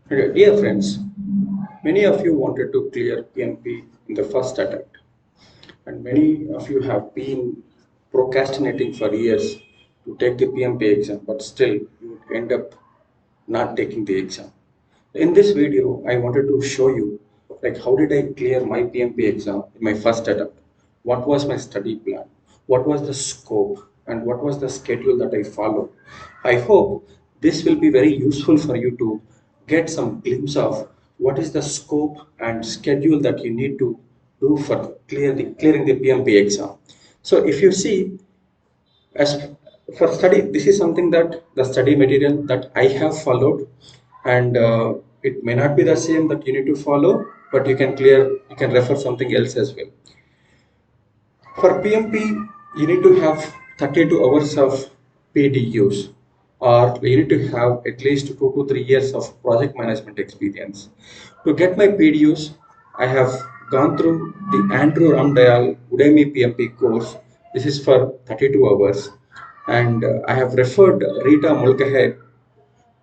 Dear friends, many of you wanted to clear PMP in the first attempt, and many of you have been procrastinating for years to take the PMP exam, but still you would end up not taking the exam. In this video, I wanted to show you like how did I clear my PMP exam in my first attempt? What was my study plan? What was the scope? And what was the schedule that I followed? I hope this will be very useful for you to get some glimpse of what is the scope and schedule that you need to do for clearing the PMP exam. So if you see, as for study, this is something that the study material that I have followed, and it may not be the same that you need to follow, but you can refer something else as well. For PMP, you need to have 32 hours of PDUs, or you need to have at least 2 to 3 years of project management experience. To get my PDUs, I have gone through the Andrew Ramdayal Udemy PMP course. This is for 32 hours. And I have referred Rita Mulcahy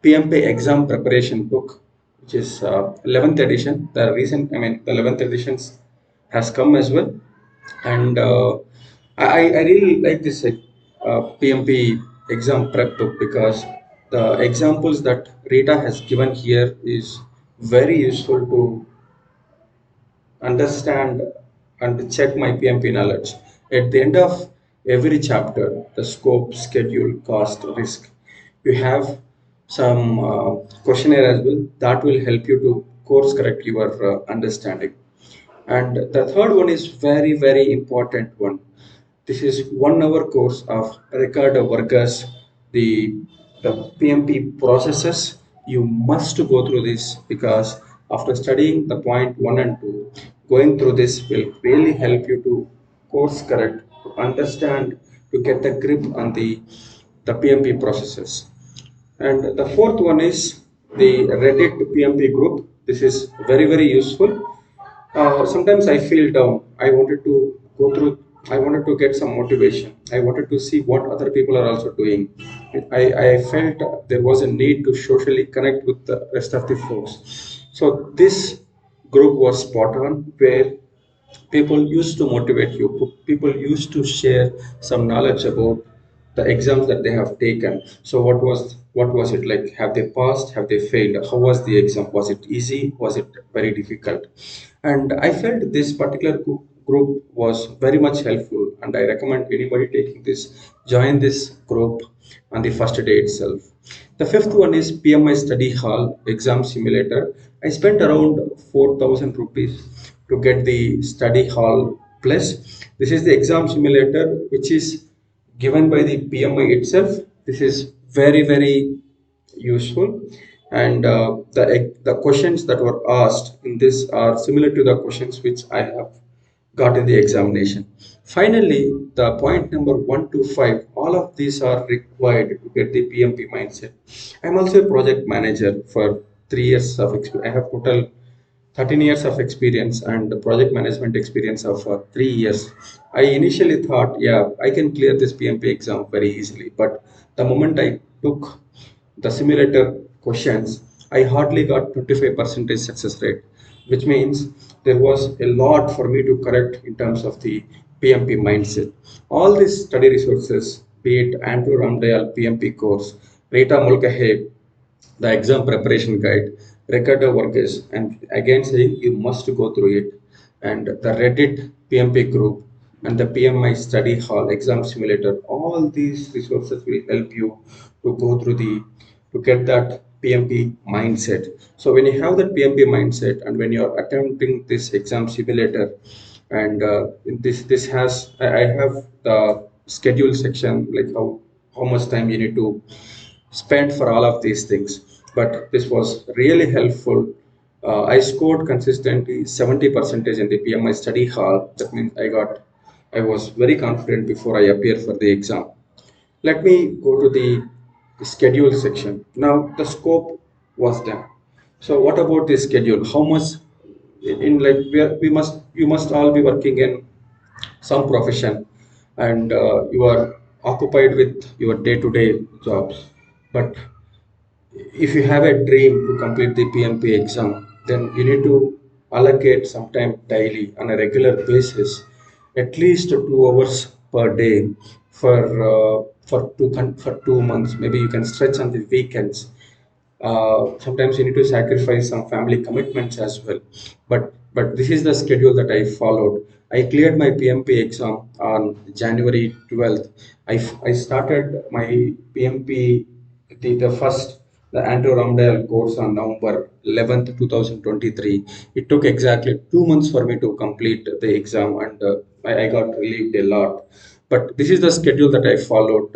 PMP exam preparation book, which is 11th edition. The 11th editions has come as well, and I really like this PMP exam prep book because the examples that Rita has given here is very useful to understand and check my PMP knowledge. At the end of every chapter, the scope, schedule, cost, risk, you have some questionnaire as well that will help you to course correct your understanding. And the third one is very, very important one. This is 1 hour course of Ricardo Vargas, the, the PMP processes. You must go through this because after studying the point one and two, going through this will really help you to course correct, to understand, to get the grip on the PMP processes. And the fourth one is the Reddit PMP group. This is very, very useful. Sometimes I feel down. I wanted to get some motivation. I wanted to see what other people are also doing. I felt there was a need to socially connect with the rest of the folks. So this group was spot on, where people used to motivate you. People used to share some knowledge about the exams that they have taken. So what was it like? Have they passed? Have they failed? How was the exam? Was it easy? Was it very difficult? And I felt this particular group was very much helpful, and I recommend anybody taking this, join this group on the first day itself. The fifth one is PMI Study Hall Exam Simulator. I spent around 4,000 rupees to get the study hall plus. This is the exam simulator which is given by the PMI itself. This is very, very useful, and the questions that were asked in this are similar to the questions which I have got in the examination. Finally, the point number 1 to 5, all of these are required to get the PMP mindset. I'm also a project manager for 3 years of experience. I have total 13 years of experience and project management experience of 3 years. I initially thought, yeah, I can clear this PMP exam very easily. But the moment I took the simulator questions, I hardly got 25% success rate, which means there was a lot for me to correct in terms of the PMP mindset. All these study resources, be it Andrew Ramdayal PMP course, Rita Mulcahy the exam preparation guide, record of work is, and again saying you must go through it, and the Reddit PMP group and the PMI study hall exam simulator, all these resources will help you to go through to get that PMP mindset. So when you have that PMP mindset and when you're attempting this exam simulator, and this has I have the schedule section, like how much time you need to spend for all of these things. But this was really helpful. I scored consistently 70 percentage in the PMI study hall. That means I was very confident before I appear for the exam. Let me go to the schedule section. Now the scope was done. So what about the schedule? How much in like we must you must all be working in some profession, and you are occupied with your day-to-day jobs, but if you have a dream to complete the PMP exam, then you need to allocate some time daily on a regular basis, at least 2 hours per day for 2 months. Maybe you can stretch on the weekends. Sometimes you need to sacrifice some family commitments as well. But this is the schedule that I followed. I cleared my PMP exam on January 12th. I started my PMP, the first, the Andrew Ramdale course on November 11th, 2023. It took exactly 2 months for me to complete the exam, and I got relieved a lot. But this is the schedule that I followed,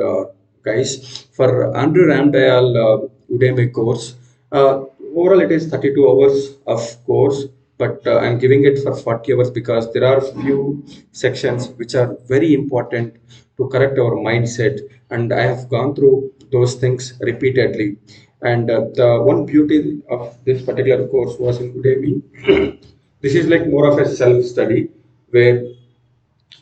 guys. For Andrew Ramdale Udemy course, overall it is 32 hours of course, but I'm giving it for 40 hours because there are few sections which are very important to correct our mindset, and I have gone through those things repeatedly. And the one beauty of this particular course was in Udemy. This is like more of a self study where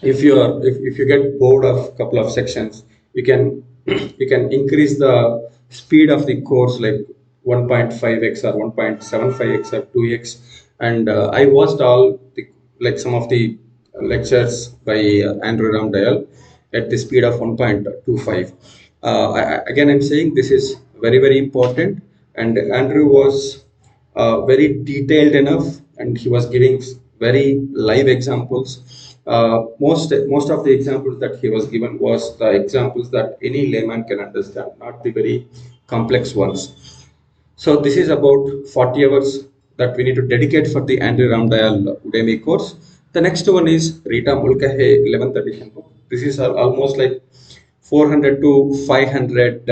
if you get bored of a couple of sections, you can you can increase the speed of the course like 1.5x or 1.75x or 2x. And I watched all the, like some of the lectures by Andrew Ramdayal at the speed of 1.25. Again, I'm saying this is very very important, and Andrew was very detailed enough, and he was giving very live examples. Most of the examples that he was given was the examples that any layman can understand, not the very complex ones. So this is about 40 hours that we need to dedicate for the Andrew Ramdayal Udemy course. The next one is Rita Mulcahy 11th edition book. This is almost like 400 to 500,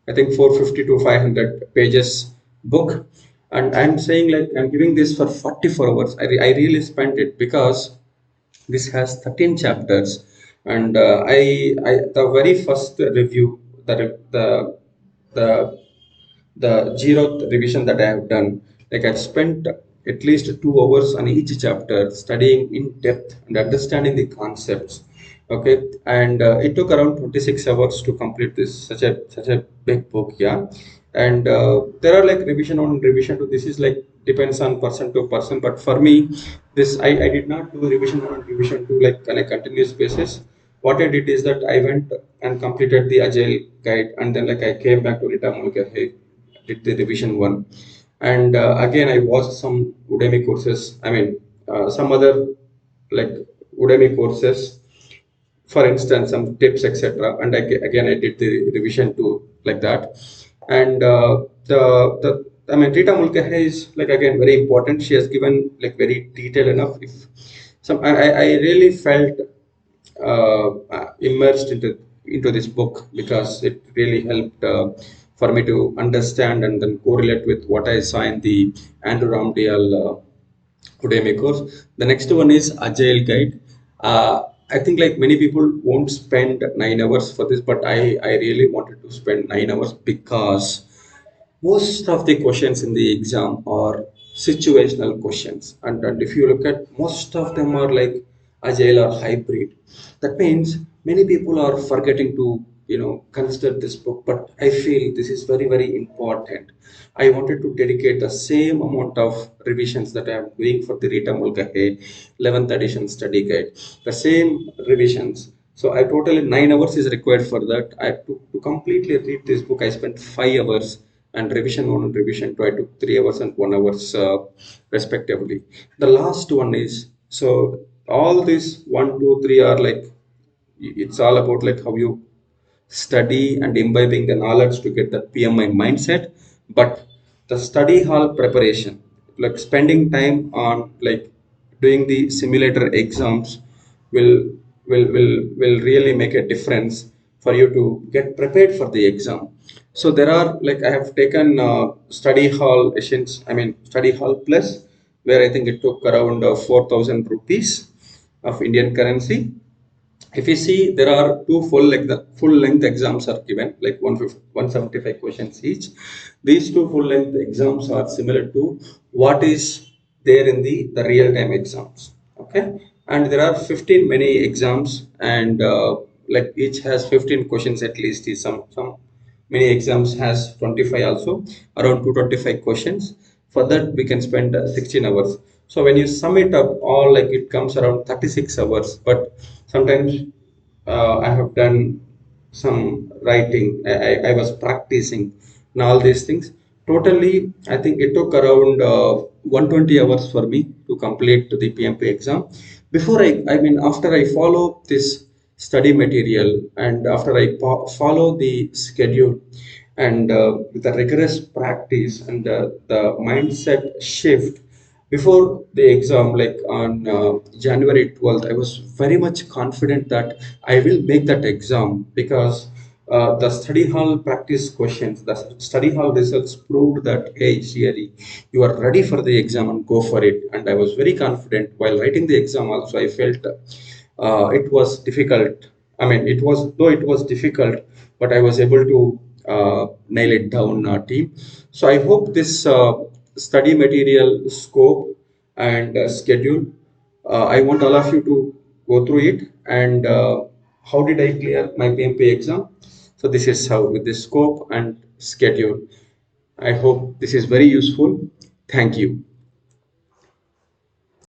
I think 450 to 500 pages book. And I'm saying like I'm giving this for 44 hours. I really spent it because this has 13 chapters. And I the very first review, the the zeroth revision that I have done, like I've spent at least 2 hours on each chapter studying in depth and understanding the concepts. Okay, and it took around 26 hours to complete this such a big book. Yeah, and there are like revision on revision to this is like depends on person to person. But for me, I did not do revision on revision to like on a continuous basis. What I did is that I went and completed the agile guide, and then like I came back to Rita Mulke, hey, did the revision one. And again I watched some Udemy courses, I mean some other like Udemy courses, for instance some tips etc. And again I did the revision too, like that. And the I mean Rita Mulcahy is like again very important. She has given like very detailed enough. If some I really felt immersed into this book because it really helped for me to understand and then correlate with what I saw in the Andrew Ramdayal Udemy course. The next one is Agile Guide. I think like many people won't spend 9 hours for this, but I really wanted to spend 9 hours because most of the questions in the exam are situational questions, and if you look at most of them are like agile or hybrid. That means many people are forgetting to consider this book, but I feel this is very very important. I wanted to dedicate the same amount of revisions that I am doing for the Rita Mulcahy 11th edition study guide, the same revisions. So I totally 9 hours is required for that. To completely read this book, I spent 5 hours, and revision one and revision two, I took 3 hours and 1 hours respectively. The last one is, so all these one, two, three are like it's all about like how you study and imbibing the knowledge to get that PMI mindset. But the study hall preparation, like spending time on like doing the simulator exams, will will really make a difference for you to get prepared for the exam. So there are like I have taken study hall essence, I mean study hall plus, where I think it took around 4,000 rupees of Indian currency. If you see, there are two full length exams are given, like 150 175 questions each. These two full length exams are similar to what is there in the real time exams. Okay, and there are 15 many exams, and like each has 15 questions at least. Is some Many exams has 25 also, around 225 questions. For that we can spend 16 hours. So when you sum it up all, like it comes around 36 hours. But sometimes I have done some writing. I was practicing and all these things. Totally, I think it took around 120 hours for me to complete the PMP exam. Before I mean, after I follow this study material and after I follow the schedule and with the rigorous practice and the mindset shift before the exam, like on January 12th, I was very much confident that I will make that exam because the study hall practice questions, the study hall results proved that, hey, Sherry, you are ready for the exam and go for it. And I was very confident while writing the exam. Also, I felt it was difficult. I mean, though it was difficult, but I was able to nail it down, team. So I hope this study material scope and schedule. I want all of you to go through it. And how did I clear my PMP exam? So this is how with this scope and schedule. I hope this is very useful. Thank you.